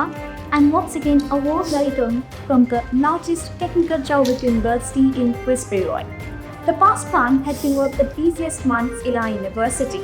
India, and once again a warm welcome from the largest technical private university in West Bengal. The past month had been one of the busiest months in our university.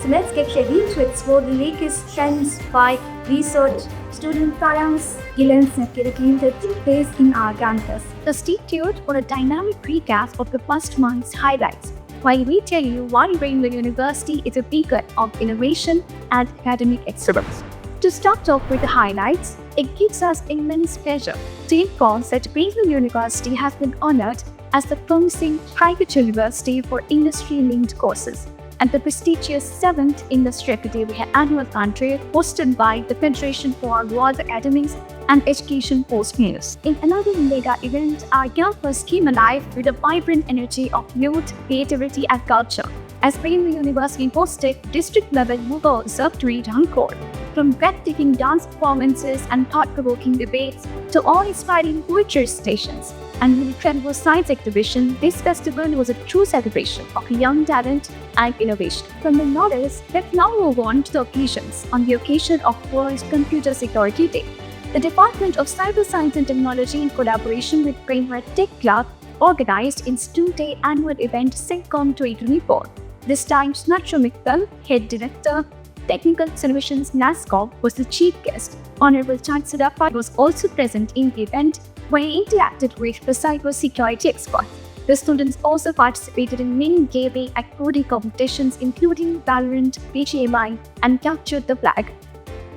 So let's get ready to explore the latest trends by research, student triumphs, events and curriculum that took place in our campus. So stay tuned for a dynamic recap of the past month's highlights, while we tell you why Rainbow University is a beacon of innovation and academic excellence. To start off with the highlights, it gives us immense pleasure to inform that Rainbow University has been honored as the promising private university for industry-linked courses and the prestigious 7th Industry Academia Annual Country hosted by the Federation for World Academics and Education Post-News. In another mega event, our campus came alive with the vibrant energy of youth, creativity and culture as Rainbow University hosted district-level Mughal Circuitry Court. From breathtaking dance performances and thought-provoking debates to awe-inspiring poetry stations and an incredible science exhibition, this festival was a true celebration of young talent and innovation. From the knowledge, let's now move on to the occasions. On the occasion of World Computer Security Day, the Department of Cyber Science and Technology, in collaboration with Brainware Tech Club, organized its two-day annual event SIGCOMM 2024. This time, Snatcho Mittal, Head Director, Technical Solutions NASCOM, was the chief guest. Honorable Chancellor was also present in the event, where he interacted with the cyber security experts. The students also participated in many gaming and coding competitions, including Valorant, BGMI, and Captured the Flag.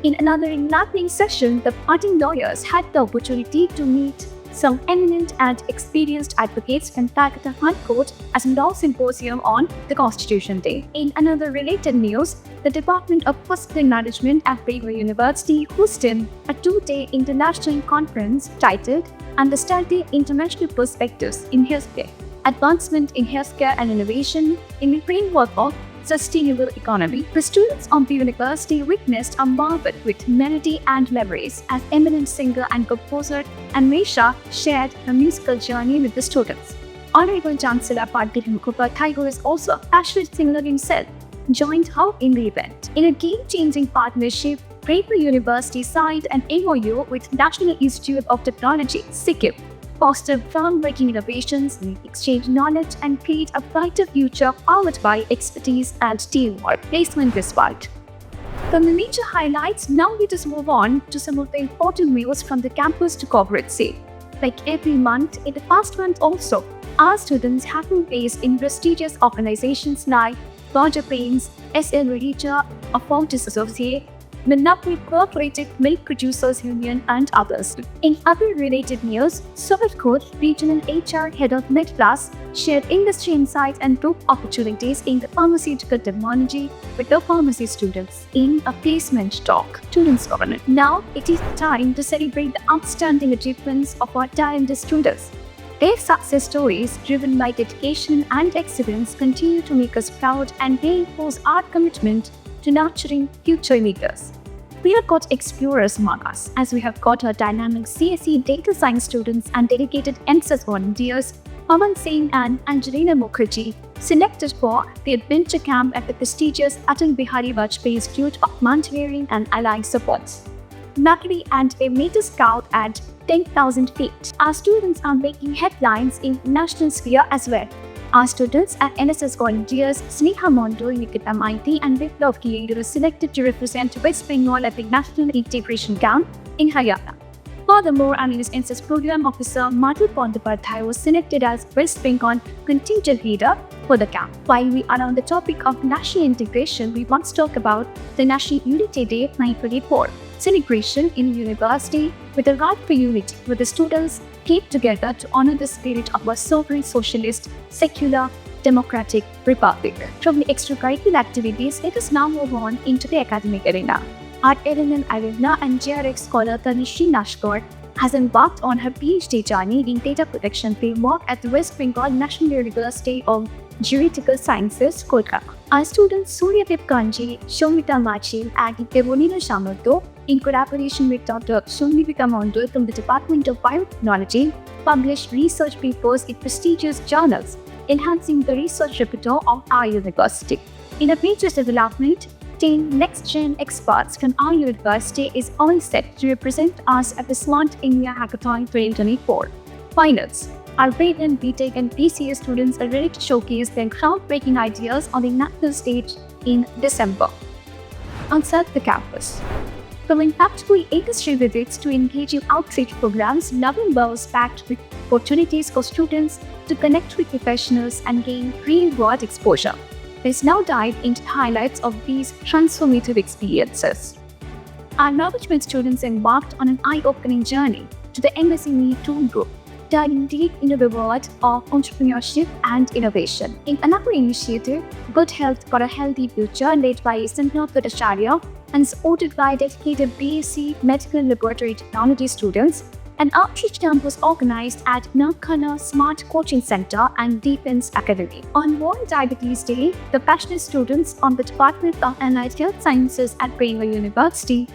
In another enlightening session, the budding lawyers had the opportunity to meet some eminent and experienced advocates and back at the High Court as a law symposium on the Constitution Day. In another related news, the Department of Hospital Management at Rainbow University hosted a two-day international conference titled Understanding International Perspectives in Healthcare, Advancement in Healthcare and Innovation in the Framework of Sustainable Economy. The students of the university witnessed a marvel with melody and memories as eminent singer and composer Anvesha shared her musical journey with the students. Honorable Chancellor Patil Mukhopadhyay, who is also a passionate singer himself, joined her in the event. In a game-changing partnership, Rainbow University signed an MOU with National Institute of Technology, SICIP, foster groundbreaking innovations, exchange knowledge, and create a brighter future powered by expertise and teamwork. Placement result. From the major highlights, now let us move on to some of the important news from the campus to corporate scene. Like every month, in the past month also, our students have been placed in prestigious organizations like Roger Paynes, SL Register, a Fortis Associate, Minnapur Cooperative Milk Producers Union, and others. In other related news, Sovatkote Regional HR Head of MedPlus shared industry insights and group opportunities in the pharmaceutical technology with the pharmacy students in a placement talk. Students government. Now it is time to celebrate the outstanding achievements of our talented students. Their success stories, driven by dedication and excellence, continue to make us proud and reinforce our commitment to nurturing future leaders. We have got explorers among us, as we have got our dynamic CSE data science students and dedicated NSS volunteers, Pawan Singh and Angelina Mukherjee, selected for the adventure camp at the prestigious Atal Bihari Vajpayee Institute of Mountaineering and Allied Sports. Luckily, and a meter scout at 10,000 feet. Our students are making headlines in national sphere as well. Our students and NSS volunteers Sneha Mondo, Nikita Maiti, and Viplav Kiye were selected to represent West Bengal at the National Integration Camp in Haryana. Furthermore, our NSS Program Officer Madhu Pondapadhyay was selected as West Bengal contingent leader for the camp. While we are on the topic of national integration, we must talk about the National Unity Day 2024 celebration in university with a right for unity, where the students came together to honor the spirit of our sovereign socialist, secular, democratic republic. From the extracurricular activities, let us now move on into the academic arena. Our LLM arena and GRX scholar Tanishri Nashkar has embarked on her PhD journey in data protection framework at the West Bengal National University of Juridical Sciences, Kolkata. Our students Suryadev Kanji, Shomita Machil, and Devolina Shamanto, in collaboration with Dr. Shunivika Mondal from the Department of Biotechnology, published research papers in prestigious journals, enhancing the research repertoire of our university. In a major development, 15 next-gen experts from our university is all set to represent us at the Smart India Hackathon 2024. Finals. Our brilliant BTech and BCA students are ready to showcase their groundbreaking ideas on the national stage in December. Outside the campus. From impactful industry visits to engaging outreach programs, November was packed with opportunities for students to connect with professionals and gain real-world exposure. Let's now dive into the highlights of these transformative experiences. Our knowledgeable students embarked on an eye-opening journey to the MSME Tool Group, diving deep into the world of entrepreneurship and innovation. In another initiative, Good Health for a Healthy Future, led by Sanjana Bhattacharya and supported by dedicated BSc Medical Laboratory Technology students, an outreach camp was organized at Nakhana Smart Coaching Center and Defense Academy. On World Diabetes Day, the passionate students on the Department of Allied Health Sciences at Brainwell University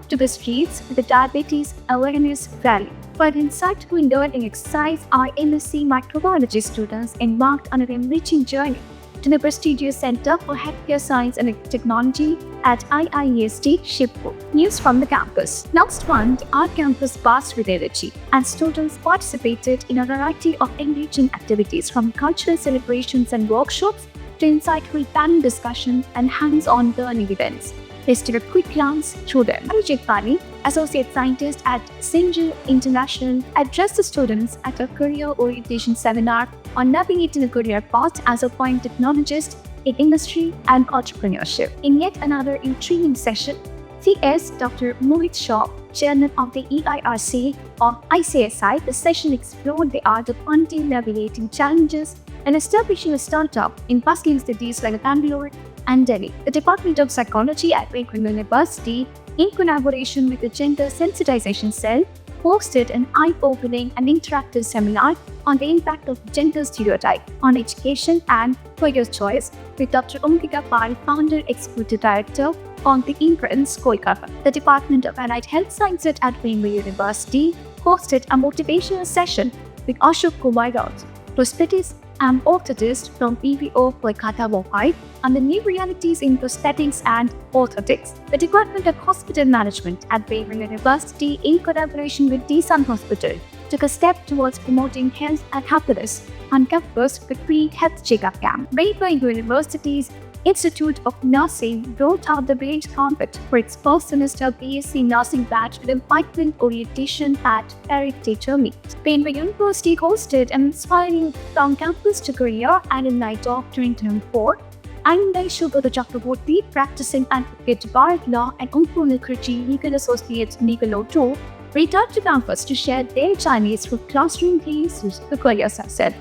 to the streets with the Diabetes Awareness Rally. For the insightful learning exercise, our MSc Microbiology students embarked on an enriching journey to the prestigious Center for Healthcare Science and Technology at IIST Shibpur. News from the campus. Last month, our campus buzzed with energy, and students participated in a variety of engaging activities, from cultural celebrations and workshops to insightful panel discussions and hands-on learning events. Let's take a quick glance through them. Arijit Pani, Associate Scientist at Sinju International, addressed the students at a career orientation seminar on navigating a career path as a point technologist in industry and entrepreneurship. In yet another intriguing session, CS Dr. Mohit Shaw, Chairman of the EIRC of ICSI, the session explored the art of navigating challenges and establishing a startup in bustling cities like Bangalore and Delhi. The Department of Psychology at Brainwell University, in collaboration with the Gender Sensitization Cell, hosted an eye-opening and interactive seminar on the impact of gender stereotype on education and career choice with Dr. Omrika Pal, Founder Executive Director on the Imprints, Kolkata. The Department of Allied Health Sciences at Brainwell University hosted a motivational session with Ashok Kumar Raut, prosthetist and orthotist from PVO Kolkata, Mumbai, on the new realities in prosthetics and orthotics. The Department of Hospital Management at Brainwell University, in collaboration with DSUN Hospital, took a step towards promoting health and happiness on campus with free health checkup camp. Brainwell University's Institute of Nursing rolled out the Brains Carpet for its first semester BSc Nursing batch with appointment orientation at Eric Teacher Meet. Brainwell University hosted an inspiring from-campus to career and a night off during term 4. Anandai Shubhata Chakraborty, practicing advocate bar law and Umpu Mukherjee, legal associate legal law 2, returned to campus to share their journeys through classroom cases to career success.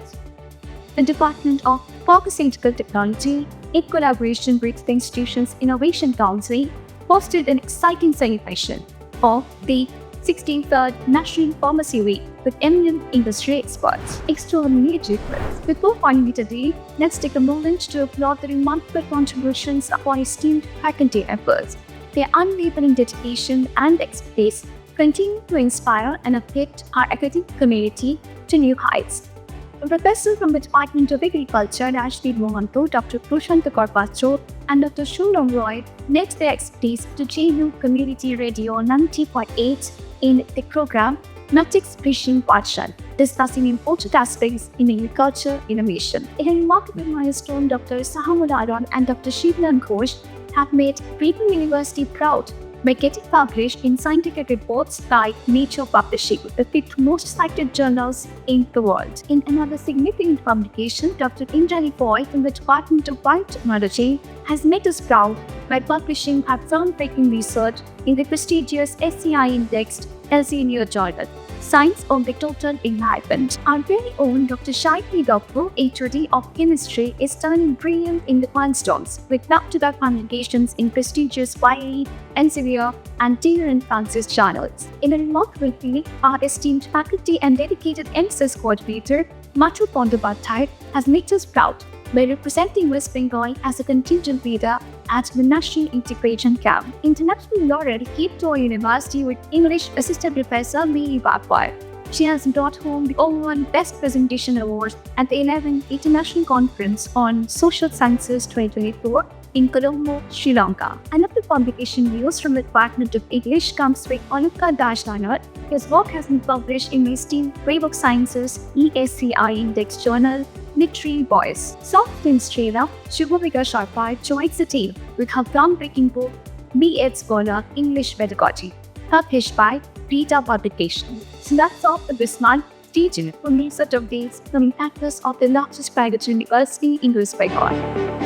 The Department of Pharmaceutical Technology, in collaboration with the institution's Innovation Council, hosted an exciting celebration of the 63rd National Pharmacy Week with eminent industry experts. Extraordinary achievements. Before calling it a day, let's take a moment to applaud the remarkable contributions of our esteemed faculty members. Their unwavering dedication and expertise continue to inspire and uplift our academic community to new heights. A professor from the Department of Agriculture, Rashdeep Mohanto, Dr. Prashant Karpacho, and Dr. Shulong Roy led their expertise to JU Community Radio 90.8 in the program Natics Fishing Parshan, discussing important aspects in agriculture innovation. In a remarkable milestone, Dr. Sahamul Aron and Dr. Shivlan Ghosh have made Brainwell University proud by getting published in scientific reports by Nature Publishing, the 5th most cited journals in the world. In another significant publication, Dr. Indrani Foy from the Department of Biotechnology has made us proud by publishing her groundbreaking research in the prestigious SCI-indexed Elsevier journal, Science of the Total Environment. Our very own Dr. Shaikni Dapur, HOD of Chemistry, is turning brilliant in the milestones with back-to-back publications in prestigious YAE, Elsevier, and Taylor and Francis journals. In a remarkable field, our esteemed faculty and dedicated NSS coordinator, Mathu Pondopadhyay, has made us proud by representing West Bengal as a contingent leader at the National Integration Camp. International laureate came to our university with English Assistant Professor Miri Bapwar. She has brought home the overall Best Presentation Award at the 11th International Conference on Social Sciences 2024 in Colombo, Sri Lanka. Another publication news from the Department of English comes with Anuka Dashnanar. His work has been published in esteemed Web of Sciences, ESCI Index Journal, Literary Voice. South Australia, Shubhavika Sharpa joins the team with her groundbreaking book, Be Ed Scholar, English Pedagogy, published by Rita Publication. So that's all for this month. Teaching from research updates from actors of the largest private university in West Bengal.